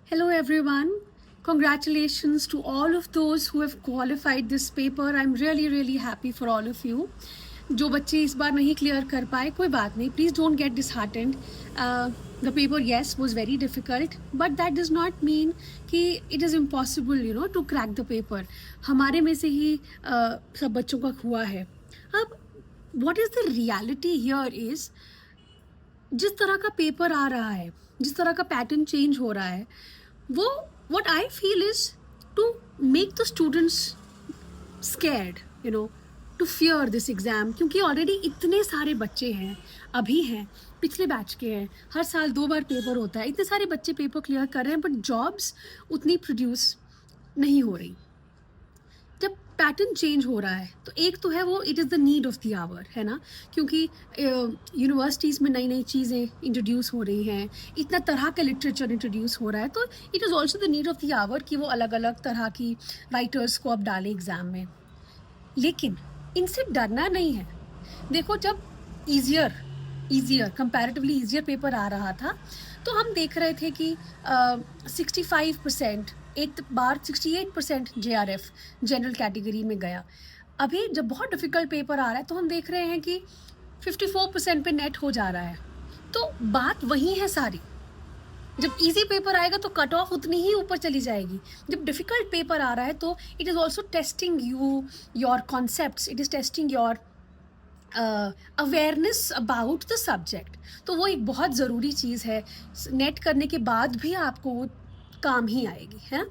Hello, everyone. Congratulations to all of those who have qualified this paper. I'm really, really happy for all of you. जो बच्चे इस बार नहीं clear कर पाए कोई बात नहीं, please don't get disheartened. The paper yes was very difficult, but that does not mean कि it is impossible to crack the paper. हमारे में से ही सब बच्चों का हुआ है. अब what is the reality here is, जिस तरह का पेपर आ रहा है, जिस तरह का पैटर्न चेंज हो रहा है, वो what I feel is to make the students scared, to fear this exam. क्योंकि ऑलरेडी इतने सारे बच्चे हैं, अभी हैं, पिछले बैच के हैं, हर साल 2 बार पेपर होता है, इतने सारे बच्चे पेपर क्लियर कर रहे हैं, बट जॉब्स उतनी प्रोड्यूस नहीं हो रही. जब पैटर्न चेंज हो रहा है तो एक तो है वो it is the need of the hour, है ना, क्योंकि यूनिवर्सिटीज़ में नई नई चीज़ें इंट्रोड्यूस हो रही हैं, इतना तरह का लिटरेचर इंट्रोड्यूस हो रहा है, तो it is also the need of the hour कि वो अलग अलग तरह की राइटर्स को अब डालें एग्ज़ाम में. लेकिन इनसे डरना नहीं है. देखो, जब ईजियर कंपैरेटिवली ईजियर पेपर आ रहा था तो हम देख रहे थे कि 65%, एक बार 68% JRF जनरल कैटेगरी में गया. अभी जब बहुत डिफ़िकल्ट पेपर आ रहा है तो हम देख रहे हैं कि 54% पे नेट हो जा रहा है. तो बात वही है सारी. जब इजी पेपर आएगा तो कट ऑफ उतनी ही ऊपर चली जाएगी. जब डिफ़िकल्ट पेपर आ रहा है तो it is also testing your concepts, it is testing your awareness about the subject. तो वो एक बहुत ज़रूरी चीज़ है. नेट करने के बाद भी आपको वो काम ही आएगी, है.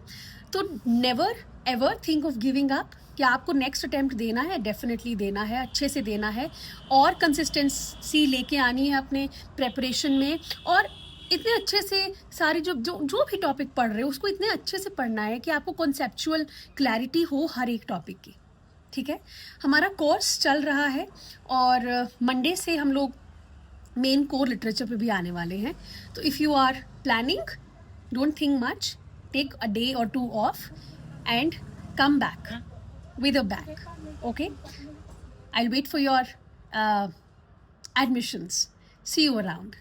तो never ever think of giving up. कि आपको नेक्स्ट अटैम्प्ट देना है, डेफिनेटली देना है, अच्छे से देना है, और कंसिस्टेंसी लेके आनी है अपने प्रेपरेशन में, और इतने अच्छे से सारी जो भी टॉपिक पढ़ रहे हो उसको इतने अच्छे से पढ़ना है कि आपको कॉन्सेप्चुअल क्लैरिटी हो हर एक टॉपिक की. ठीक है, हमारा कोर्स चल रहा है और मंडे से हम लोग मेन कोर लिटरेचर पे भी आने वाले हैं. तो if you are planning, don't think much, take a day or 2 off and come back with a bag. Okay, I'll wait for your admissions. See you around.